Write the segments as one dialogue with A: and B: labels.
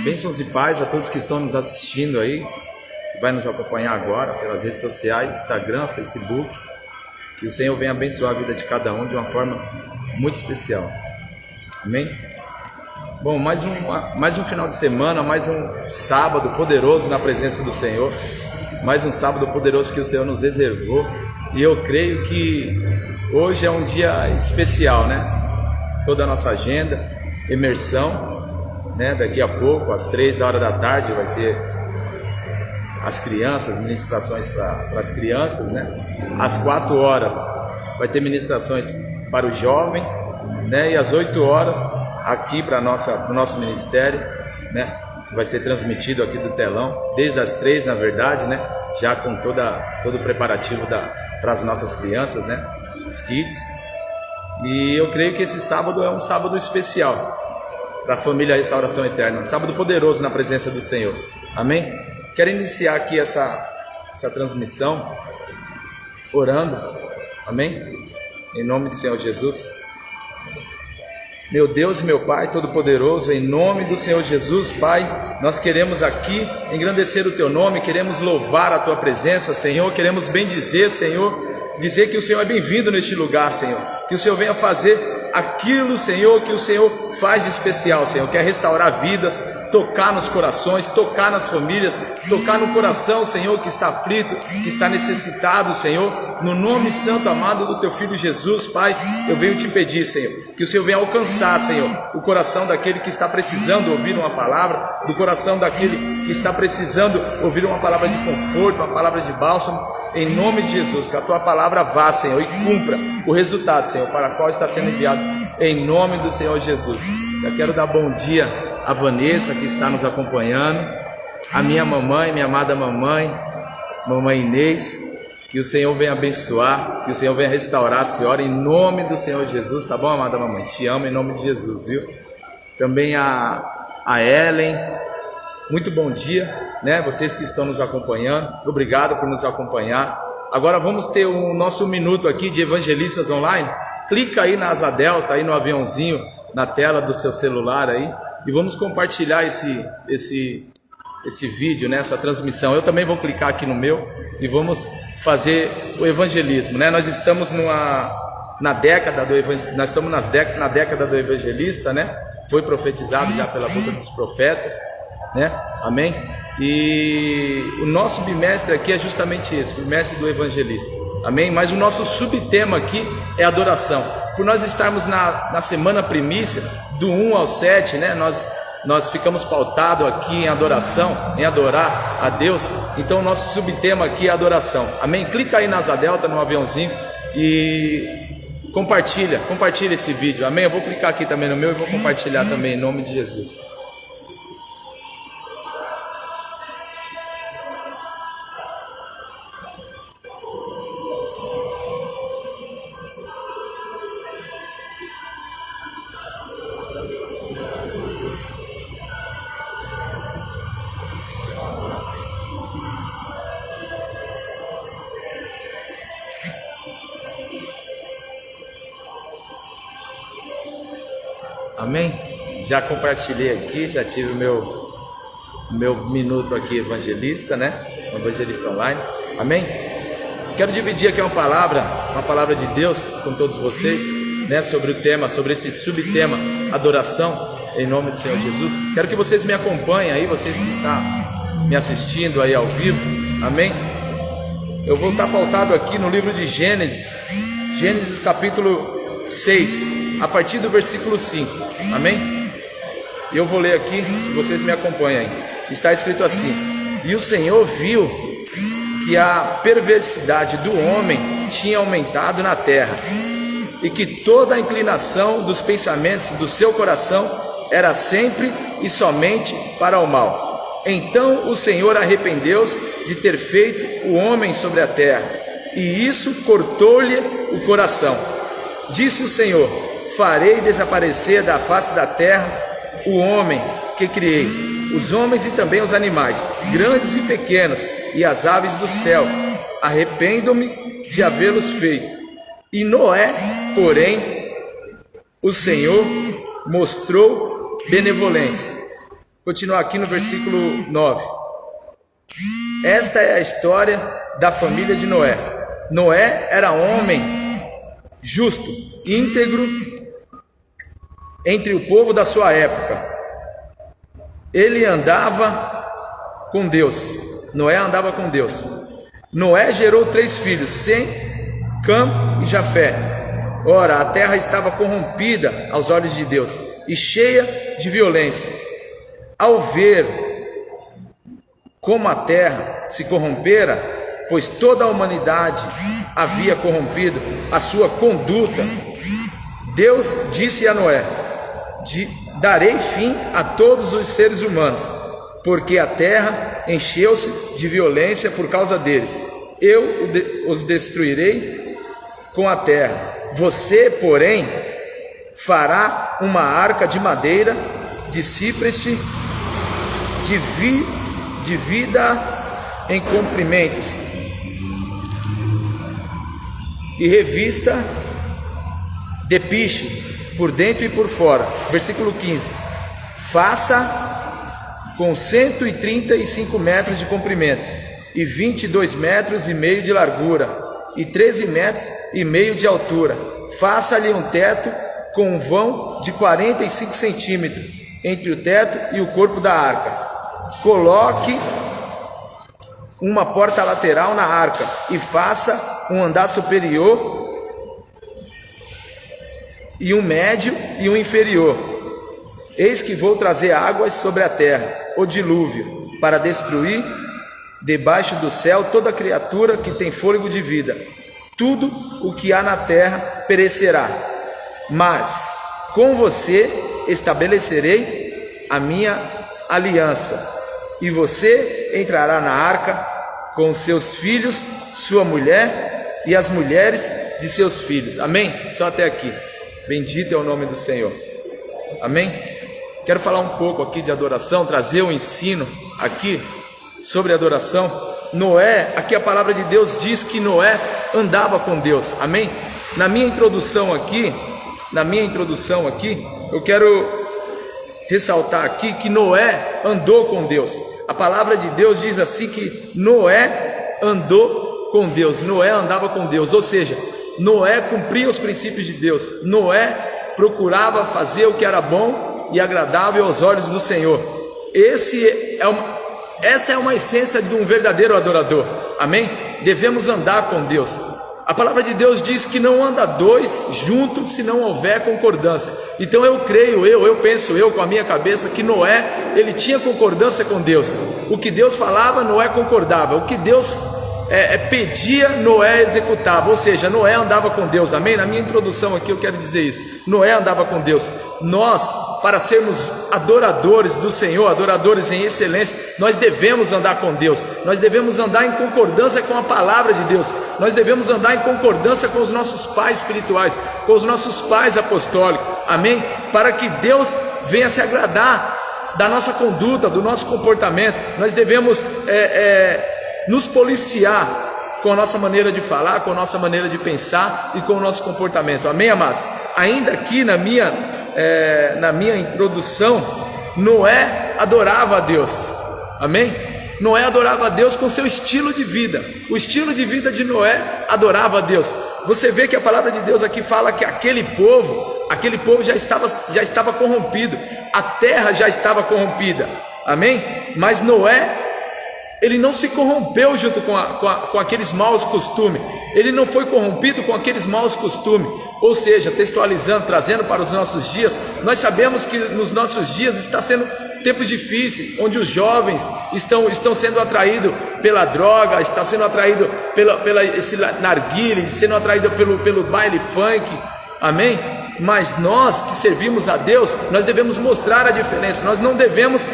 A: Bênçãos e paz a todos que estão nos assistindo aí, que vai nos acompanhar agora pelas redes sociais, Instagram, Facebook. Que o Senhor venha abençoar a vida de cada um de uma forma muito especial. Amém? Bom, mais um final de semana, mais um sábado poderoso na presença do Senhor. Mais um sábado poderoso que o Senhor nos reservou. E eu creio que hoje é um dia especial, né? Toda a nossa agenda, imersão, né? Daqui a pouco, às 3 da tarde, vai ter as crianças, ministrações para as crianças, né? Às 4 vai ter ministrações para os jovens, né? E às 8 aqui para o nosso ministério, né? Vai ser transmitido aqui do telão, desde as 3, na verdade, né? Já com todo o preparativo para as nossas crianças, né? Os kids. E eu creio que esse sábado é um sábado especial para a família Restauração Eterna, um sábado poderoso na presença do Senhor. Amém? Quero iniciar aqui essa transmissão orando. Amém? Em nome do Senhor Jesus. Meu Deus e meu Pai Todo-Poderoso, em nome do Senhor Jesus, Pai, nós queremos aqui engrandecer o Teu nome, queremos louvar a Tua presença, Senhor, queremos bendizer, Senhor, dizer que o Senhor é bem-vindo neste lugar, Senhor, que o Senhor venha fazer aquilo, Senhor, que o Senhor faz de especial, Senhor, que é restaurar vidas, tocar nos corações, tocar nas famílias, tocar no coração, Senhor, que está aflito, que está necessitado, Senhor, no nome santo amado do Teu Filho Jesus, Pai, eu venho te pedir, Senhor, que o Senhor venha alcançar, Senhor, o coração daquele que está precisando ouvir uma palavra, do coração daquele que está precisando ouvir uma palavra de conforto, uma palavra de bálsamo, em nome de Jesus, que a Tua palavra vá, Senhor, e cumpra o resultado, Senhor, para o qual está sendo enviado, em nome do Senhor Jesus. Eu quero dar bom dia a Vanessa, que está nos acompanhando, a minha mamãe, minha amada mamãe Inês, que o Senhor venha abençoar, que o Senhor venha restaurar a senhora, em nome do Senhor Jesus, tá bom, amada mamãe? Te amo em nome de Jesus, viu? Também a Ellen, muito bom dia, né? Vocês que estão nos acompanhando, obrigado por nos acompanhar. Agora vamos ter o nosso minuto aqui de evangelistas online. Clica aí na asa delta, aí no aviãozinho, na tela do seu celular aí, e vamos compartilhar esse vídeo, né? Essa transmissão. Eu também vou clicar aqui no meu e vamos fazer o evangelismo, né? Nós estamos na década do evangelista, né? Foi profetizado já pela boca dos profetas, né? Amém? E o nosso bimestre aqui é justamente esse, o bimestre do evangelista. Amém? Mas o nosso subtema aqui é adoração. Por nós estarmos na semana primícia, do 1 ao 7, né? Nós ficamos pautados aqui em adoração, em adorar a Deus. Então o nosso subtema aqui é adoração. Amém? Clica aí na asa delta, no aviãozinho, e compartilha esse vídeo, amém? Eu vou clicar aqui também no meu e vou compartilhar também em nome de Jesus. Amém? Já compartilhei aqui, já tive o meu minuto aqui evangelista, né? Evangelista online. Amém? Quero dividir aqui uma palavra de Deus com todos vocês, né? Sobre o tema, sobre esse subtema, adoração, em nome do Senhor Jesus. Quero que vocês me acompanhem aí, vocês que estão me assistindo aí ao vivo. Amém? Eu vou estar pautado aqui no livro de Gênesis capítulo 6, a partir do versículo 5. Amém? E eu vou ler aqui, vocês me acompanhem aí. Está escrito assim: e o Senhor viu que a perversidade do homem tinha aumentado na terra, e que toda a inclinação dos pensamentos do seu coração era sempre e somente para o mal. Então o Senhor arrependeu-se de ter feito o homem sobre a terra, e isso cortou-lhe o coração. Disse o Senhor: farei desaparecer da face da terra o homem que criei, os homens e também os animais, grandes e pequenos, e as aves do céu. Arrependo-me de havê-los feito. E Noé, porém, o Senhor mostrou benevolência. Continuar aqui no versículo 9. Esta é a história da família de Noé. Noé era homem justo, íntegro entre o povo da sua época. Ele andava com Deus. Noé andava com Deus. Noé gerou 3 filhos, Sem, Cam e Jafé. Ora, a terra estava corrompida aos olhos de Deus e cheia de violência. Ao ver como a terra se corrompera, pois toda a humanidade havia corrompido a sua conduta, Deus disse a Noé: darei fim a todos os seres humanos, porque a terra encheu-se de violência por causa deles. Eu os destruirei com a terra. Você, porém, fará uma arca de madeira, de cipreste, divida em comprimentos e revista de piche por dentro e por fora. Versículo 15. Faça com 135 metros de comprimento e 22 metros e meio de largura e 13 metros e meio de altura. Faça-lhe um teto com um vão de 45 centímetros entre o teto e o corpo da arca. Coloque uma porta lateral na arca e faça um andar superior e um médio e um inferior. Eis que vou trazer águas sobre a terra, o dilúvio, para destruir debaixo do céu toda criatura que tem fôlego de vida. Tudo o que há na terra perecerá, mas com você estabelecerei a minha aliança, e você entrará na arca com seus filhos, sua mulher e as mulheres de seus filhos. Amém? Só até aqui. Bendito é o nome do Senhor. Amém? Quero falar um pouco aqui de adoração, trazer um ensino aqui sobre adoração. Noé, aqui a palavra de Deus diz que Noé andava com Deus. Amém? Na minha introdução aqui, eu quero ressaltar aqui que Noé andou com Deus. A palavra de Deus diz assim que Noé andou com Deus. Noé andava com Deus, ou seja, Noé cumpria os princípios de Deus. Noé procurava fazer o que era bom e agradável aos olhos do Senhor. Essa é uma essência de um verdadeiro adorador. Amém? Devemos andar com Deus. A palavra de Deus diz que não anda dois juntos se não houver concordância. Então eu creio, eu penso com a minha cabeça que Noé, ele tinha concordância com Deus. O que Deus falava, Noé concordava. O que Deus pedia, Noé executava, ou seja, Noé andava com Deus, amém? Na minha introdução aqui eu quero dizer isso, Noé andava com Deus. Nós, para sermos adoradores do Senhor, adoradores em excelência, nós devemos andar com Deus, nós devemos andar em concordância com a palavra de Deus, nós devemos andar em concordância com os nossos pais espirituais, com os nossos pais apostólicos, amém? Para que Deus venha se agradar da nossa conduta, do nosso comportamento. Nós devemos nos policiar com a nossa maneira de falar, com a nossa maneira de pensar e com o nosso comportamento, amém, amados? Ainda aqui na minha introdução, Noé adorava a Deus, amém? Noé adorava a Deus com seu estilo de vida. O estilo de vida de Noé adorava a Deus. Você vê que a palavra de Deus aqui fala que aquele povo já estava corrompido, a terra já estava corrompida, amém? Mas Noé, ele não se corrompeu junto com aqueles maus costumes, ele não foi corrompido com aqueles maus costumes. Ou seja, textualizando, trazendo para os nossos dias, nós sabemos que nos nossos dias está sendo tempos difíceis, onde os jovens estão sendo atraídos pela droga, está sendo atraído pela esse narguile, sendo atraído pelo baile funk, amém? Mas nós que servimos a Deus, nós devemos mostrar a diferença, nós não devemos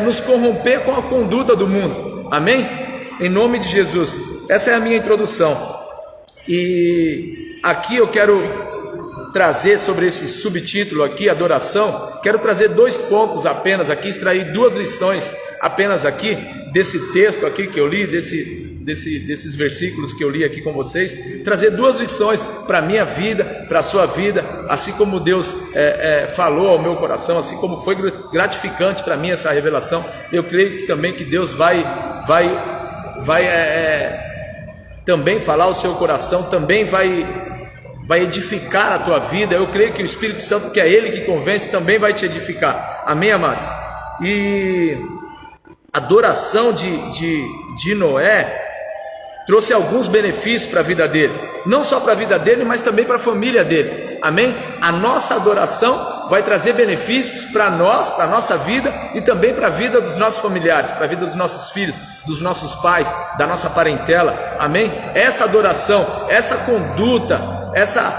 A: nos corromper com a conduta do mundo, amém? Em nome de Jesus. Essa é a minha introdução. E aqui eu quero trazer sobre esse subtítulo aqui, adoração, quero trazer 2 pontos apenas aqui, extrair 2 lições apenas aqui, desse texto aqui que eu li, desses versículos que eu li aqui com vocês, trazer 2 lições para a minha vida, para a sua vida, assim como Deus falou ao meu coração, assim como foi gratificante para mim essa revelação. Eu creio que também que Deus vai também falar ao seu coração, também vai edificar a tua vida. Eu creio que o Espírito Santo, que é Ele que convence, também vai te edificar, amém, amados? E a adoração de Noé trouxe alguns benefícios para a vida dele, não só para a vida dele, mas também para a família dele, amém? A nossa adoração vai trazer benefícios para nós, para a nossa vida e também para a vida dos nossos familiares, para a vida dos nossos filhos, dos nossos pais, da nossa parentela, amém? Essa adoração, essa conduta,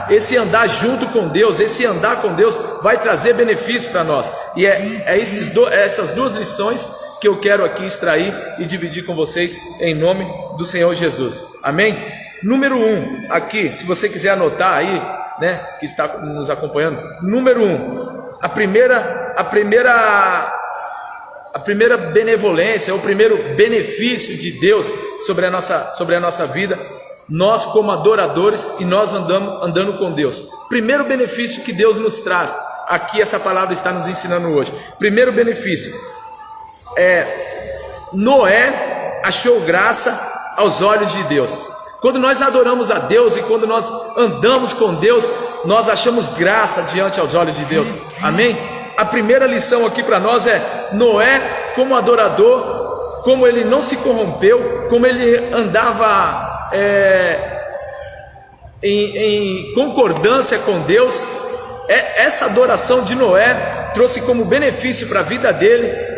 A: esse andar junto com Deus, esse andar com Deus vai trazer benefícios para nós. E essas 2 lições que eu quero aqui extrair e dividir com vocês em nome do Senhor Jesus, amém? Número 1, aqui, se você quiser anotar aí, né, que está nos acompanhando, número 1, a primeira benevolência, o primeiro benefício de Deus sobre a nossa vida, nós como adoradores e nós andando com Deus. Primeiro benefício que Deus nos traz, aqui essa palavra está nos ensinando hoje. Primeiro benefício Noé achou graça aos olhos de Deus. Quando nós adoramos a Deus e quando nós andamos com Deus, nós achamos graça diante aos olhos de Deus, amém? A primeira lição aqui para nós é Noé como adorador, como ele não se corrompeu, como ele andava em concordância com Deus. Essa adoração de Noé trouxe como benefício para a vida dele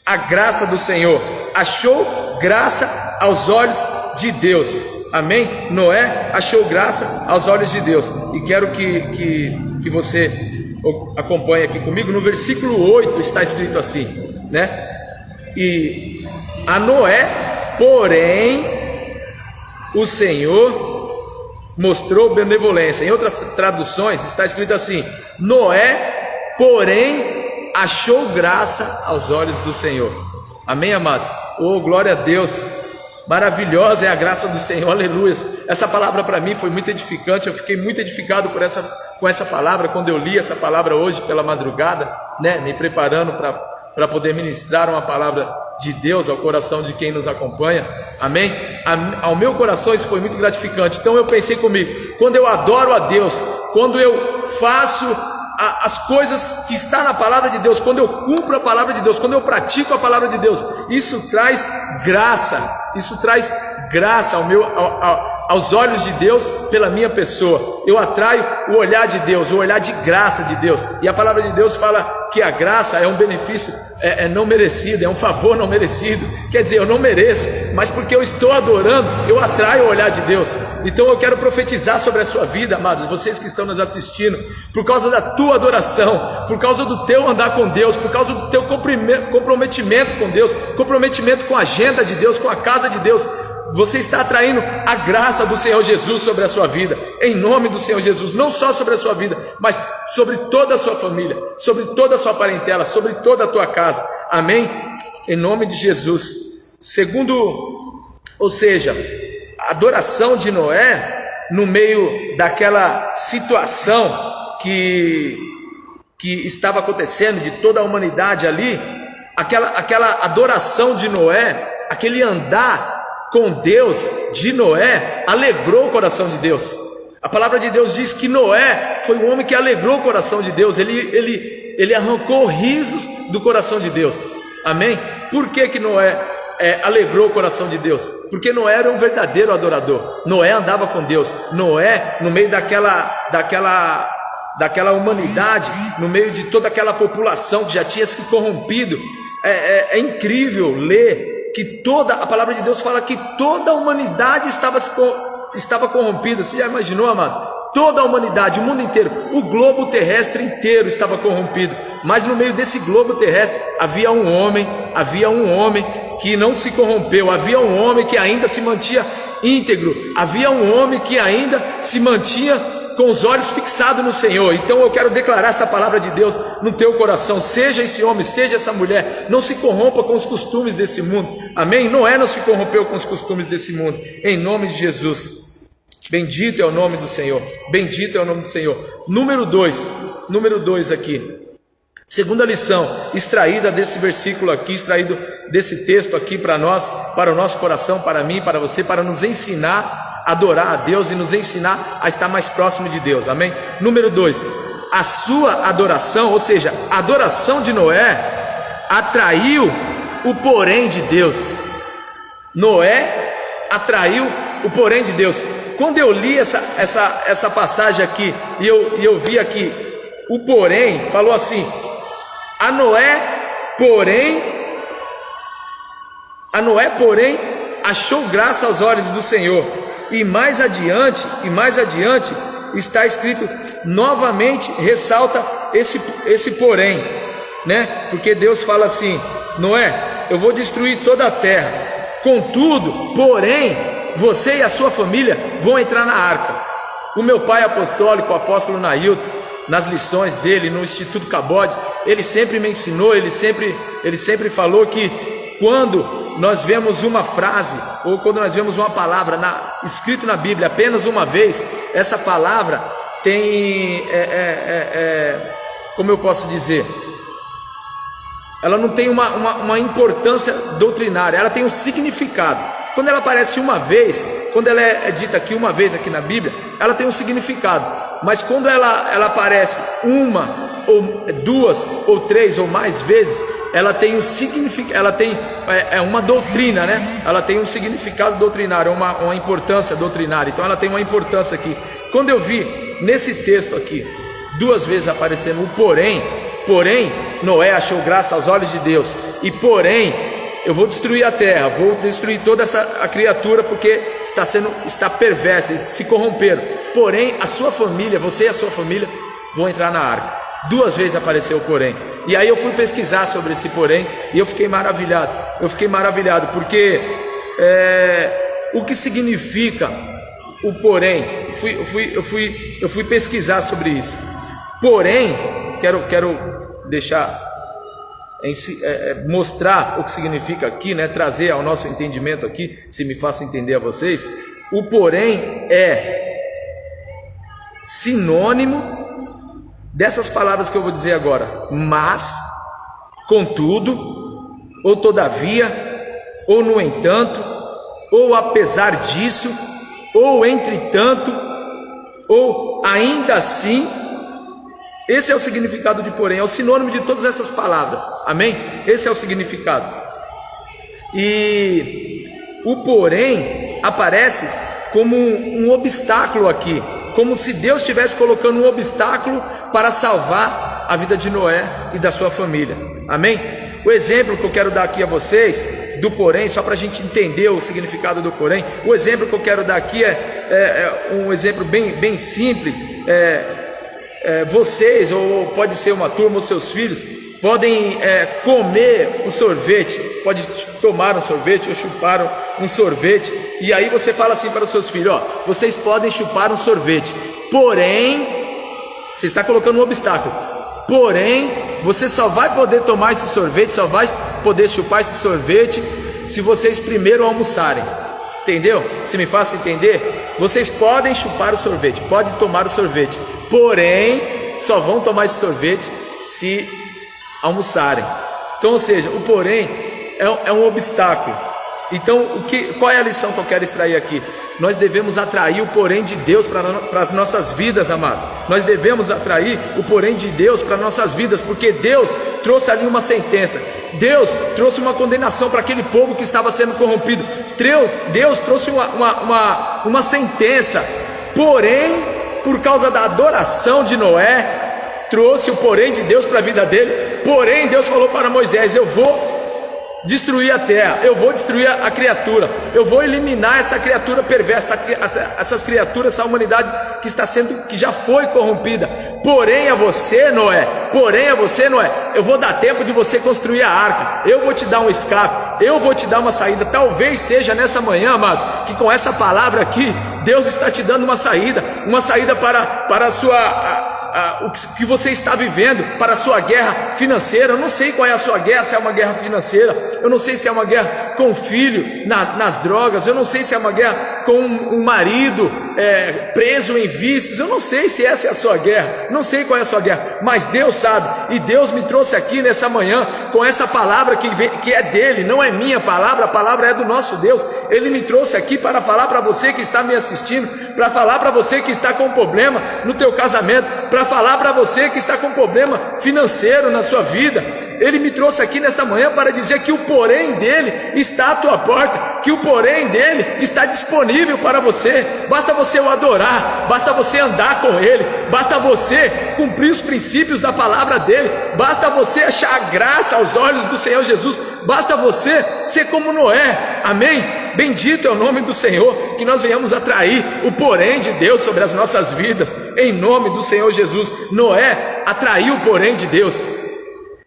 A: a graça do Senhor, achou graça aos olhos de Deus, amém? Noé achou graça aos olhos de Deus. E quero que você acompanhe aqui comigo, no versículo 8 está escrito assim, né? E a Noé, porém, o Senhor mostrou benevolência. Em outras traduções está escrito assim: Noé, porém, achou graça aos olhos do Senhor, amém, amados? Oh, glória a Deus, maravilhosa é a graça do Senhor, aleluia. Essa palavra para mim foi muito edificante, eu fiquei muito edificado com essa palavra, quando eu li essa palavra hoje pela madrugada, né, me preparando para poder ministrar uma palavra de Deus ao coração de quem nos acompanha, amém? Ao meu coração isso foi muito gratificante. Então eu pensei comigo, quando eu adoro a Deus, quando eu faço as coisas que está na palavra de Deus, quando eu cumpro a palavra de Deus, quando eu pratico a palavra de Deus, isso traz graça aos olhos de Deus pela minha pessoa. Eu atraio o olhar de Deus, o olhar de graça de Deus. E a palavra de Deus fala que a graça é um benefício não merecido, é um favor não merecido. Quer dizer, eu não mereço, mas porque eu estou adorando, eu atraio o olhar de Deus. Então eu quero profetizar sobre a sua vida, amados, vocês que estão nos assistindo, por causa da tua adoração, por causa do teu andar com Deus, por causa do teu comprometimento com Deus, comprometimento com a agenda de Deus, com a casa de Deus, você está atraindo a graça do Senhor Jesus sobre a sua vida, em nome do Senhor Jesus, não só sobre a sua vida, mas sobre toda a sua família, sobre toda a sua parentela, sobre toda a tua casa, amém? Em nome de Jesus. Ou seja, a adoração de Noé, no meio daquela situação que estava acontecendo, de toda a humanidade ali, aquela adoração de Noé, aquele andar com Deus de Noé, alegrou o coração de Deus. A palavra de Deus diz que Noé foi um homem que alegrou o coração de Deus, ele arrancou risos do coração de Deus, amém? Por que Noé alegrou o coração de Deus? Porque Noé era um verdadeiro adorador. Noé andava com Deus. Noé, no meio daquela humanidade, no meio de toda aquela população que já tinha se corrompido, é incrível ler que a palavra de Deus fala que toda a humanidade estava corrompida. Você já imaginou, amado? Toda a humanidade, o mundo inteiro, o globo terrestre inteiro estava corrompido. Mas no meio desse globo terrestre havia um homem que não se corrompeu, havia um homem que ainda se mantinha íntegro, havia um homem que ainda se mantinha com os olhos fixados no Senhor. Então eu quero declarar essa palavra de Deus no teu coração. Seja esse homem, seja essa mulher, não se corrompa com os costumes desse mundo, amém? Noé não se corrompeu com os costumes desse mundo, em nome de Jesus. Bendito é o nome do Senhor, bendito é o nome do Senhor. Número 2 aqui, segunda lição extraída desse versículo aqui, extraído desse texto aqui para nós, para o nosso coração, para mim, para você, para nos ensinar a adorar a Deus e nos ensinar a estar mais próximo de Deus, amém? Número 2, a sua adoração, ou seja, a adoração de Noé atraiu o porém de Deus. Noé atraiu o porém de Deus. Quando eu li essa passagem aqui e eu vi aqui o porém, falou assim: a Noé porém achou graça aos olhos do Senhor. E mais adiante está escrito novamente, ressalta esse porém, né? Porque Deus fala assim: Noé, eu vou destruir toda a terra, contudo, porém, você e a sua família vão entrar na arca. O meu pai apostólico, o apóstolo Nailton, nas lições dele no Instituto Cabode, ele sempre me ensinou, ele sempre falou que quando nós vemos uma frase, ou quando nós vemos uma palavra escrito na Bíblia apenas uma vez, essa palavra tem, como eu posso dizer, ela não tem uma importância doutrinária, ela tem um significado. Quando ela aparece uma vez, quando ela é dita aqui uma vez aqui na Bíblia, ela tem um significado. Mas quando ela aparece uma, ou duas, ou três, ou mais vezes, ela tem um significado, ela tem uma doutrina, né? Ela tem um significado doutrinário, uma importância doutrinária. Então ela tem uma importância aqui. Quando eu vi nesse texto aqui, duas vezes aparecendo o porém, Noé achou graça aos olhos de Deus, e porém, eu vou destruir a terra, vou destruir toda a criatura, porque está perversa, se corromperam. Porém, a sua família, você e a sua família vão entrar na arca. Duas vezes apareceu o porém. E aí eu fui pesquisar sobre esse porém e eu fiquei maravilhado. Porque o que significa o porém? Eu fui pesquisar sobre isso. Porém, quero deixar mostrar o que significa aqui, né? Trazer ao nosso entendimento aqui, se me faço entender a vocês. O porém é sinônimo dessas palavras que eu vou dizer agora: mas, contudo, ou todavia, ou no entanto, ou apesar disso, ou entretanto, ou ainda assim. Esse é o significado de porém, é o sinônimo de todas essas palavras, amém? Esse é o significado. E o porém aparece como um obstáculo aqui, como se Deus estivesse colocando um obstáculo para salvar a vida de Noé e da sua família. Amém? O exemplo que eu quero dar aqui a vocês do porém, só para a gente entender o significado do porém, o exemplo que eu quero dar aqui é um exemplo bem simples. Vocês, ou pode ser uma turma, ou seus filhos, podem comer um sorvete, pode tomar um sorvete ou chupar um sorvete, e aí você fala assim para os seus filhos: ó, vocês podem chupar um sorvete, porém, você está colocando um obstáculo, porém, você só vai poder tomar esse sorvete, só vai poder chupar esse sorvete se vocês primeiro almoçarem. Entendeu? Se me faça entender, vocês podem chupar o sorvete, podem tomar o sorvete, porém, só vão tomar esse sorvete se almoçarem. Então, ou seja, o porém é um obstáculo. Então, qual é a lição que eu quero extrair aqui? Nós devemos atrair o porém de Deus para as nossas vidas, amado. Nós devemos atrair o porém de Deus para as nossas vidas, porque Deus trouxe ali uma sentença. Deus trouxe uma condenação para aquele povo que estava sendo corrompido. Deus trouxe uma sentença. Porém, por causa da adoração de Noé, trouxe o porém de Deus para a vida dele. Porém, Deus falou para Moisés: eu vou destruir a terra, eu vou destruir a criatura, eu vou eliminar essa criatura perversa, essas criaturas, essa humanidade que já foi corrompida. Porém a você, Noé, eu vou dar tempo de você construir a arca, eu vou te dar um escape, eu vou te dar uma saída. Talvez seja nessa manhã, amados, que com essa palavra aqui, Deus está te dando uma saída para a sua... o que você está vivendo, para a sua guerra financeira. Eu não sei qual é a sua guerra, se é uma guerra financeira, eu não sei se é uma guerra com o filho nas drogas, eu não sei se é uma guerra com um marido preso em vícios, eu não sei se essa é a sua guerra, não sei qual é a sua guerra, mas Deus sabe, e Deus me trouxe aqui nessa manhã com essa palavra que é dele, não é minha palavra, a palavra é do nosso Deus. Ele me trouxe aqui para falar para você que está me assistindo, para falar para você que está com problema no teu casamento, para falar para você que está com problema financeiro na sua vida. Ele me trouxe aqui nesta manhã para dizer que o porém dele está à tua porta, que o porém dele está disponível para você. Basta você o adorar, basta você andar com ele, basta você cumprir os princípios da palavra dele, basta você achar graça aos olhos do Senhor Jesus, basta você ser como Noé. Amém? Bendito é o nome do Senhor, que nós venhamos atrair o porém de Deus sobre as nossas vidas, em nome do Senhor Jesus. Noé atraiu o porém de Deus.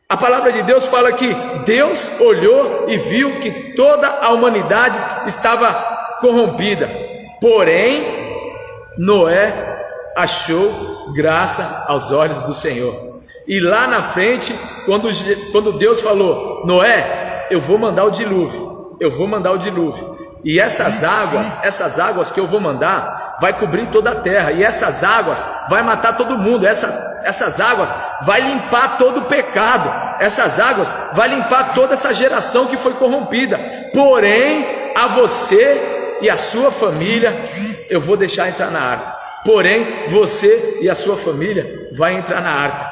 A: A palavra de Deus fala que Deus olhou e viu que toda a humanidade estava corrompida, porém Noé achou graça aos olhos do Senhor. E lá na frente, quando Deus falou: Noé, eu vou mandar o dilúvio, e essas águas que eu vou mandar vai cobrir toda a terra, e essas águas vai matar todo mundo, essas águas vai limpar todo o pecado, essas águas vai limpar toda essa geração que foi corrompida. Porém a você e a sua família eu vou deixar entrar na arca. Porém você e a sua família vai entrar na arca.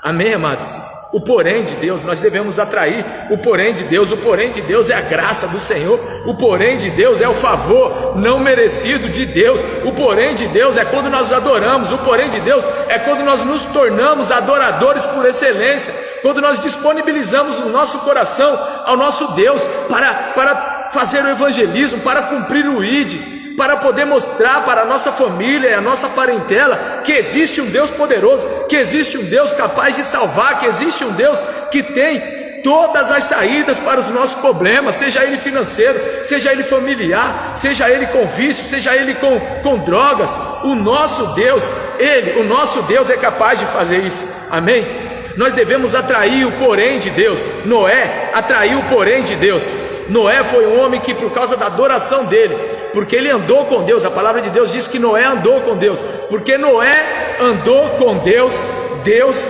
A: Amém, amados? O porém de Deus, nós devemos atrair o porém de Deus. O porém de Deus é a graça do Senhor. O porém de Deus é o favor não merecido de Deus. O porém de Deus é quando nós adoramos. O porém de Deus é quando nós nos tornamos adoradores por excelência, quando nós disponibilizamos o nosso coração ao nosso Deus para fazer o evangelismo, para cumprir o ID, para poder mostrar para a nossa família e a nossa parentela que existe um Deus poderoso, que existe um Deus capaz de salvar, que existe um Deus que tem todas as saídas para os nossos problemas, seja ele financeiro, seja ele familiar, seja ele com vício, seja ele com drogas. O nosso Deus é capaz de fazer isso. Amém? Nós devemos atrair o porém de Deus. Noé atraiu o porém de Deus. Noé foi um homem que, por causa da adoração dele, porque ele andou com Deus, a palavra de Deus diz que Noé andou com Deus, porque Noé andou com Deus, Deus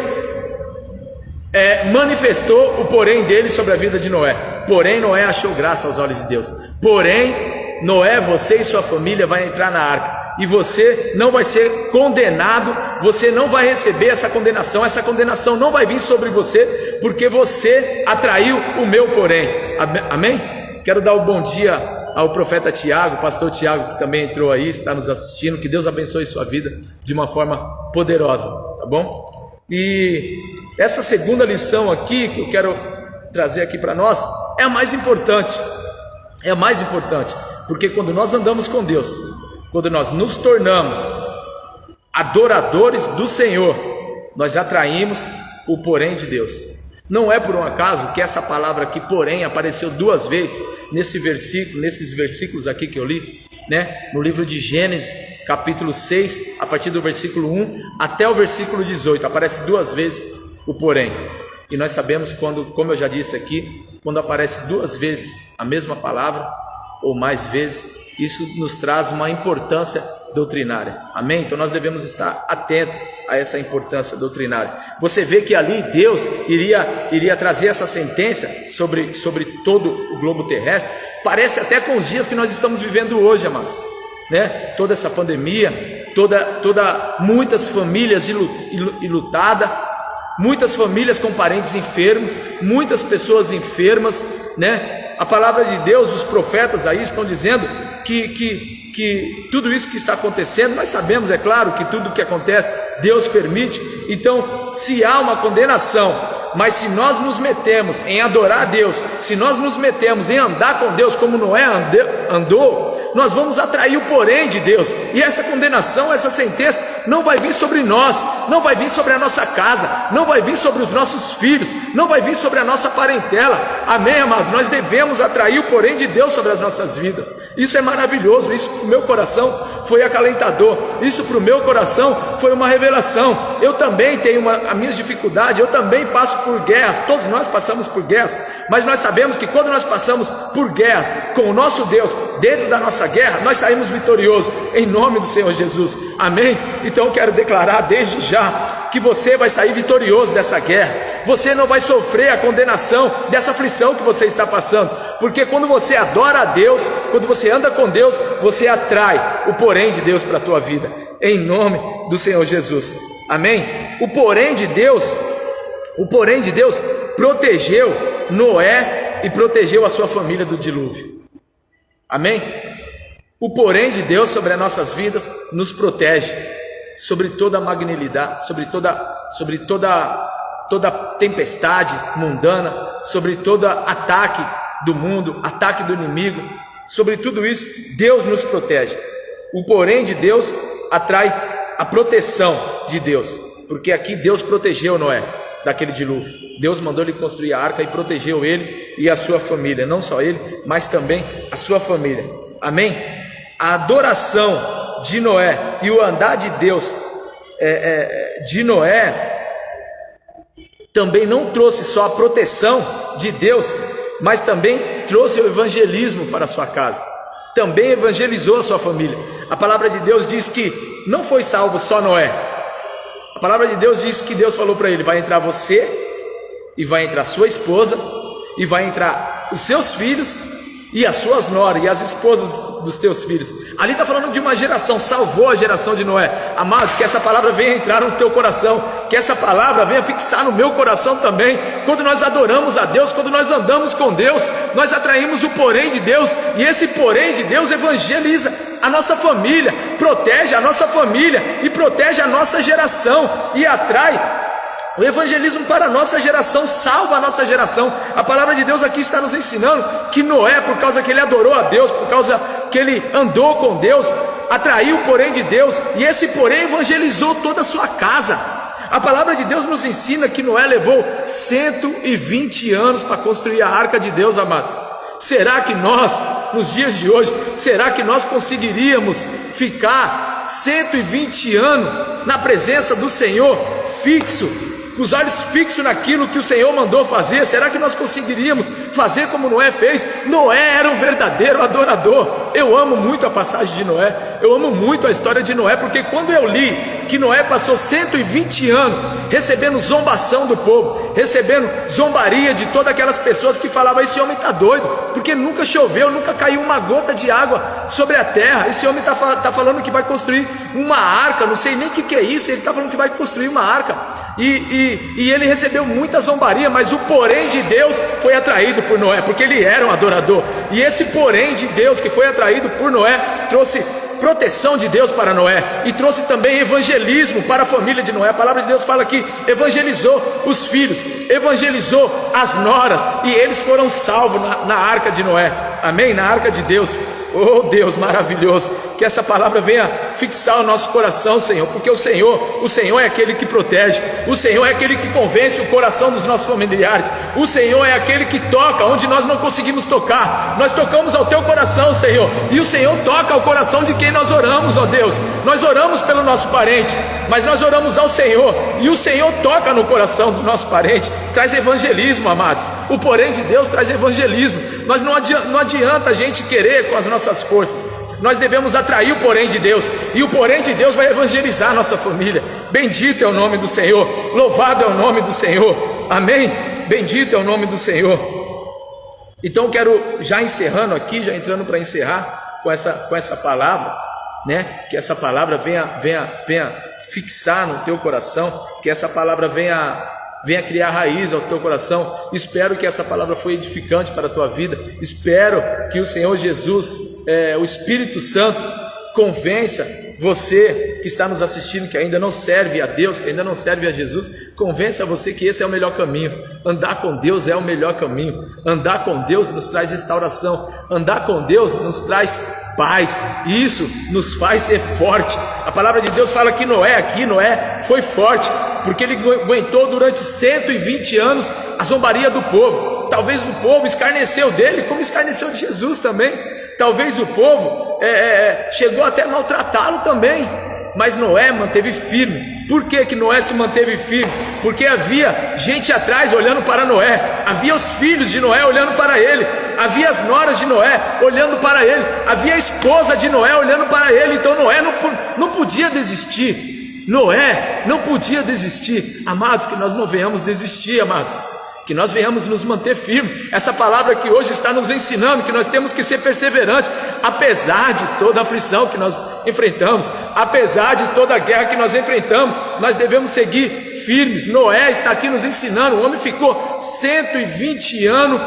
A: manifestou o porém dele sobre a vida de Noé. Porém Noé achou graça aos olhos de Deus. Porém Noé, você e sua família vai entrar na arca, e você não vai ser condenado, você não vai receber essa condenação não vai vir sobre você, porque você atraiu o meu porém. Amém? Quero dar o bom dia ao profeta Tiago, pastor Tiago, que também entrou aí, está nos assistindo. Que Deus abençoe sua vida de uma forma poderosa, tá bom? E essa segunda lição aqui, que eu quero trazer aqui para nós, é a mais importante. É a mais importante, porque quando nós andamos com Deus, quando nós nos tornamos adoradores do Senhor, nós atraímos o porém de Deus. Não é por um acaso que essa palavra aqui, porém, apareceu 2 vezes nesse versículo, nesses versículos aqui que eu li, né? No livro de Gênesis, capítulo 6, a partir do versículo 1 até o versículo 18, aparece 2 vezes o porém. E nós sabemos quando, como eu já disse aqui, quando aparece 2 vezes a mesma palavra, ou mais vezes, isso nos traz uma importância doutrinária, amém? Então nós devemos estar atentos a essa importância doutrinária. Você vê que ali Deus iria trazer essa sentença sobre todo o globo terrestre. Parece até com os dias que nós estamos vivendo hoje, amados, né? Toda essa pandemia, muitas famílias enlutadas, muitas famílias com parentes enfermos, muitas pessoas enfermas, né? A palavra de Deus, os profetas aí estão dizendo que tudo isso que está acontecendo, nós sabemos, é claro, que tudo que acontece, Deus permite. Então, se há uma condenação, mas se nós nos metemos em adorar a Deus, se nós nos metemos em andar com Deus como Noé andou, nós vamos atrair o porém de Deus. E essa condenação, essa sentença não vai vir sobre nós, não vai vir sobre a nossa casa, não vai vir sobre os nossos filhos, não vai vir sobre a nossa parentela, amém, amados? Nós devemos atrair o porém de Deus sobre as nossas vidas. Isso é maravilhoso, isso para o meu coração foi acalentador, isso para o meu coração foi uma revelação. Eu também tenho as minhas dificuldades, eu também passo por guerras, todos nós passamos por guerras, mas nós sabemos que quando nós passamos por guerras com o nosso Deus, dentro da nossa guerra, nós saímos vitoriosos, em nome do Senhor Jesus, amém? Então eu quero declarar desde já que você vai sair vitorioso dessa guerra. Você não vai sofrer a condenação dessa aflição que você está passando, porque quando você adora a Deus, quando você anda com Deus, você atrai o porém de Deus para a tua vida, em nome do Senhor Jesus, amém? O porém de Deus protegeu Noé e protegeu a sua família do dilúvio, amém? O porém de Deus sobre as nossas vidas nos protege sobre toda a magnilidade, sobre toda tempestade mundana, sobre todo ataque do mundo, ataque do inimigo, sobre tudo isso Deus nos protege. O porém de Deus atrai a proteção de Deus, porque aqui Deus protegeu Noé daquele dilúvio. Deus mandou ele construir a arca e protegeu ele e a sua família, não só ele, mas também a sua família, amém? A adoração de Noé e o andar de Deus de Noé também não trouxe só a proteção de Deus, mas também trouxe o evangelismo para a sua casa, também evangelizou a sua família. A palavra de Deus diz que não foi salvo só Noé. A palavra de Deus diz que Deus falou para ele: vai entrar você, e vai entrar sua esposa, e vai entrar os seus filhos, e as suas noras, e as esposas dos teus filhos. Ali está falando de uma geração, salvou a geração de Noé. Amados, que essa palavra venha entrar no teu coração, que essa palavra venha fixar no meu coração também. Quando nós adoramos a Deus, quando nós andamos com Deus, nós atraímos o porém de Deus, e esse porém de Deus evangeliza a nossa família, protege a nossa família, e protege a nossa geração, e atrai o evangelismo para a nossa geração, salva a nossa geração. A palavra de Deus aqui está nos ensinando que Noé, por causa que ele adorou a Deus, por causa que ele andou com Deus, atraiu o porém de Deus, e esse porém evangelizou toda a sua casa. A palavra de Deus nos ensina que Noé levou 120 anos para construir a arca de Deus, amados. Será que nós, nos dias de hoje, será que nós conseguiríamos ficar 120 anos na presença do Senhor, fixo, com os olhos fixos naquilo que o Senhor mandou fazer? Será que nós conseguiríamos fazer como Noé fez? Noé era um verdadeiro adorador. Eu amo muito a passagem de Noé, eu amo muito a história de Noé, porque quando eu li que Noé passou 120 anos recebendo zombação do povo, recebendo zombaria de todas aquelas pessoas que falavam: esse homem está doido, porque nunca choveu, nunca caiu uma gota de água sobre a terra. Esse homem está falando que vai construir uma arca, não sei nem o que é isso, ele está falando que vai construir uma arca. E ele recebeu muita zombaria, mas o porém de Deus foi atraído por Noé, porque ele era um adorador. E esse porém de Deus que foi atraído por Noé trouxe proteção de Deus para Noé, e trouxe também evangelismo para a família de Noé. A palavra de Deus fala que evangelizou os filhos, evangelizou as noras, e eles foram salvos na arca de Noé. Amém? Na arca de Deus. Oh Deus maravilhoso, que essa palavra venha fixar o nosso coração, Senhor, porque o Senhor é aquele que protege, o Senhor é aquele que convence o coração dos nossos familiares, o Senhor é aquele que toca onde nós não conseguimos tocar. Nós tocamos ao teu coração, Senhor, e o Senhor toca ao coração de quem nós oramos, ó Deus. Nós oramos pelo nosso parente, mas nós oramos ao Senhor, e o Senhor toca no coração dos nossos parentes, traz evangelismo, amados. O porém de Deus traz evangelismo. Nós não adianta a gente querer com as nossas forças, nós devemos atrair o porém de Deus, e o porém de Deus vai evangelizar a nossa família. Bendito é o nome do Senhor, louvado é o nome do Senhor, amém? Bendito é o nome do Senhor. Então quero, já encerrando aqui, já entrando para encerrar com essa palavra, né? Que essa palavra venha fixar no teu coração, que essa palavra venha criar raiz ao teu coração. Espero que essa palavra foi edificante para a tua vida. Espero que o Senhor Jesus, o Espírito Santo, convença você que está nos assistindo, que ainda não serve a Deus, que ainda não serve a Jesus, convença você que esse é o melhor caminho. Andar com Deus é o melhor caminho. Andar com Deus nos traz restauração. Andar com Deus nos traz paz, e isso nos faz ser forte. A palavra de Deus fala que Noé foi forte, porque ele aguentou durante 120 anos a zombaria do povo. Talvez o povo escarneceu dele, como escarneceu de Jesus também. Talvez o povo chegou até a maltratá-lo também, mas Noé manteve firme. Por que Noé se manteve firme? Porque havia gente atrás olhando para Noé, havia os filhos de Noé olhando para ele, havia as noras de Noé olhando para ele, havia a esposa de Noé olhando para ele. Então Noé não podia desistir. Noé não podia desistir. Amados, que nós não venhamos desistir, amados, que nós venhamos nos manter firmes. Essa palavra que hoje está nos ensinando que nós temos que ser perseverantes, apesar de toda a aflição que nós enfrentamos, apesar de toda a guerra que nós enfrentamos, nós devemos seguir firmes. Noé está aqui nos ensinando. O homem ficou 120 anos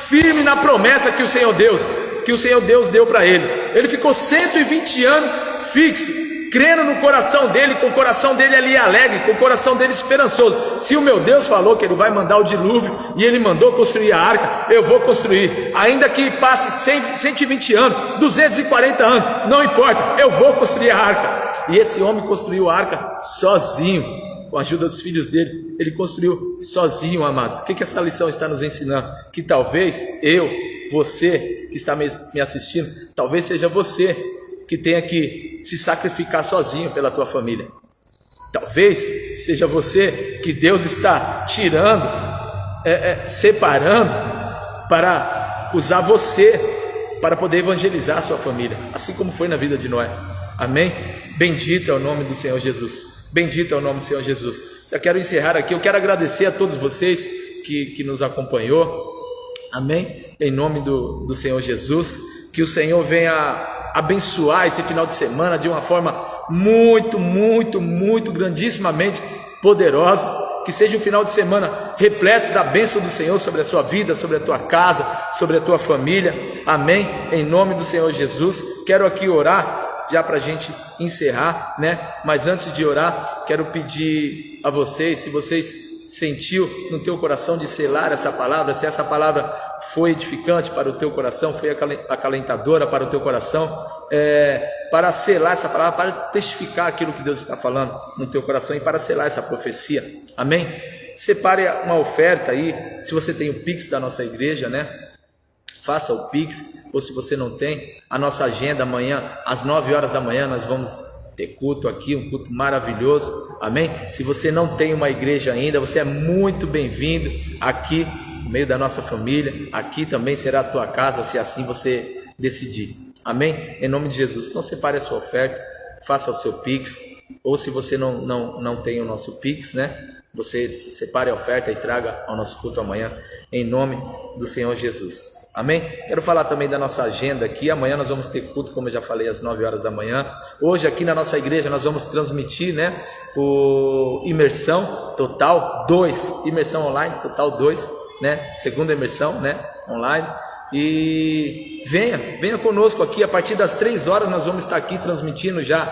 A: firme na promessa que o Senhor Deus deu para ele. Ele ficou 120 anos fixo, crendo no coração dele, com o coração dele ali alegre, com o coração dele esperançoso. Se o meu Deus falou que ele vai mandar o dilúvio, e ele mandou construir a arca, eu vou construir, ainda que passe 120 anos, 240 anos, não importa, eu vou construir a arca. E esse homem construiu a arca sozinho, com a ajuda dos filhos dele. Ele construiu sozinho, amados. O que essa lição está nos ensinando? Que talvez você que está me assistindo, talvez seja você que tenha que se sacrificar sozinho pela tua família. Talvez seja você que Deus está tirando, separando, para usar você para poder evangelizar a sua família, assim como foi na vida de Noé. Amém? Bendito é o nome do Senhor Jesus. Bendito é o nome do Senhor Jesus. Eu quero encerrar aqui. Eu quero agradecer a todos vocês que nos acompanhou. Amém? Em nome do Senhor Jesus. Que o Senhor venha abençoar esse final de semana de uma forma muito, muito, muito grandissimamente poderosa. Que seja um final de semana repleto da bênção do Senhor sobre a sua vida, sobre a tua casa, sobre a tua família. Amém? Em nome do Senhor Jesus. Quero aqui orar já para a gente encerrar, né? Mas antes de orar, quero pedir a vocês, se vocês sentiu no teu coração de selar essa palavra, se essa palavra foi edificante para o teu coração, foi acalentadora para o teu coração, para selar essa palavra, para testificar aquilo que Deus está falando no teu coração e para selar essa profecia. Amém? Separe uma oferta aí. Se você tem o Pix da nossa igreja, né? Faça o Pix, ou se você não tem, a nossa agenda amanhã, às 9 horas da manhã, nós vamos ter culto aqui, um culto maravilhoso. Amém? Se você não tem uma igreja ainda, você é muito bem-vindo aqui no meio da nossa família. Aqui também será a tua casa, se assim você decidir. Amém? Em nome de Jesus. Então separe a sua oferta, faça o seu Pix, ou se você não tem o nosso Pix, né? Você separe a oferta e traga ao nosso culto amanhã, em nome do Senhor Jesus. Amém? Quero falar também da nossa agenda aqui. Amanhã nós vamos ter culto, como eu já falei, às 9 horas da manhã. Hoje aqui na nossa igreja nós vamos transmitir, né, o Imersão Total 2, Imersão Online Total 2, né, segunda imersão, né, online. E venha conosco aqui. A partir das 3 horas nós vamos estar aqui transmitindo já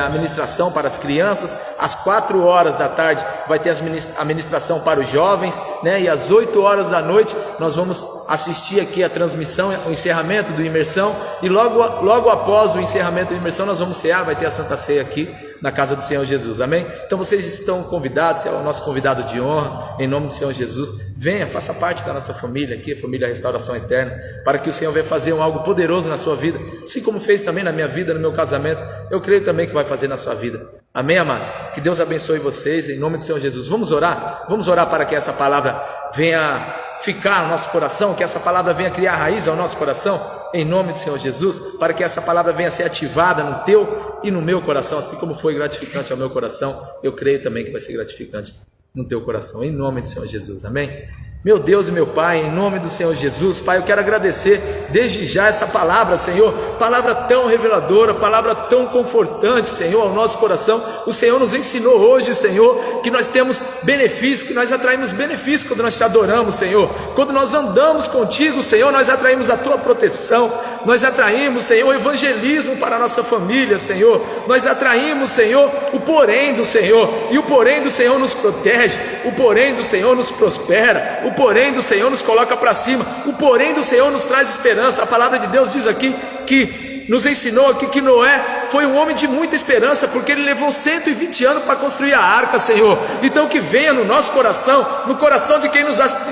A: a ministração para as crianças. Às 4 horas da tarde vai ter a ministração para os jovens, né? E às 8 horas da noite nós vamos assistir aqui a transmissão, o encerramento do Imersão. E logo após o encerramento do Imersão nós vamos cear, vai ter a Santa Ceia aqui na casa do Senhor Jesus, amém? Então vocês estão convidados, você é o nosso convidado de honra, em nome do Senhor Jesus. Venha, faça parte da nossa família aqui, a família Restauração Eterna, para que o Senhor venha fazer algo poderoso na sua vida, assim como fez também na minha vida, no meu casamento. Eu creio também que vai fazer na sua vida, amém, amados? Que Deus abençoe vocês, em nome do Senhor Jesus. Vamos orar para que essa palavra venha ficar no nosso coração, que essa palavra venha criar raiz ao nosso coração, em nome do Senhor Jesus, para que essa palavra venha ser ativada no teu e no meu coração, assim como foi gratificante ao meu coração, eu creio também que vai ser gratificante no teu coração, em nome do Senhor Jesus, amém? Meu Deus e meu Pai, em nome do Senhor Jesus, Pai, eu quero agradecer desde já essa palavra, Senhor, palavra tão reveladora, palavra tão confortante, Senhor, ao nosso coração. O Senhor nos ensinou hoje, Senhor, que nós temos benefícios, que nós atraímos benefícios quando nós te adoramos, Senhor. Quando nós andamos contigo, Senhor, nós atraímos a tua proteção, nós atraímos, Senhor, o evangelismo para a nossa família, Senhor. Nós atraímos, Senhor, o porém do Senhor, e o porém do Senhor nos protege, o porém do Senhor nos prospera, o porém do Senhor nos coloca para cima, o porém do Senhor nos traz esperança. A palavra de Deus diz aqui, que nos ensinou aqui, que Noé foi um homem de muita esperança, porque ele levou 120 anos para construir a arca, Senhor. Então que venha no nosso coração, no coração de quem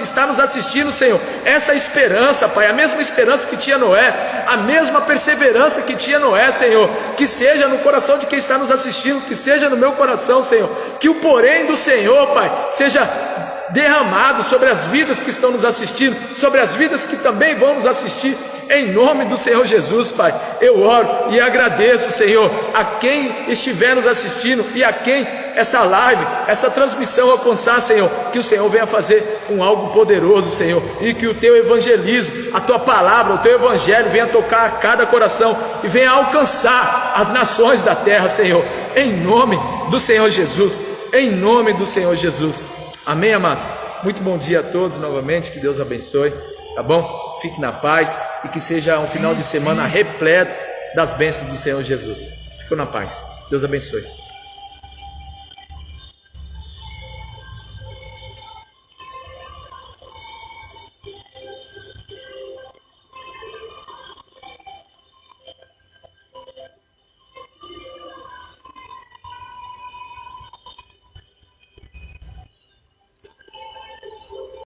A: está nos assistindo, Senhor, essa esperança, Pai, a mesma esperança que tinha Noé, a mesma perseverança que tinha Noé, Senhor, que seja no coração de quem está nos assistindo, que seja no meu coração, Senhor, que o porém do Senhor, Pai, seja derramado sobre as vidas que estão nos assistindo, sobre as vidas que também vão nos assistir, em nome do Senhor Jesus, Pai. Eu oro e agradeço, Senhor, a quem estiver nos assistindo e a quem essa live, essa transmissão alcançar, Senhor, que o Senhor venha fazer algo poderoso, Senhor, e que o teu evangelismo, a tua palavra, o teu evangelho venha tocar a cada coração e venha alcançar as nações da terra, Senhor, em nome do Senhor Jesus, em nome do Senhor Jesus. Amém, amados? Muito bom dia a todos novamente, que Deus abençoe, tá bom? Fique na paz e que seja um final de semana repleto das bênçãos do Senhor Jesus. Fique na paz. Deus abençoe.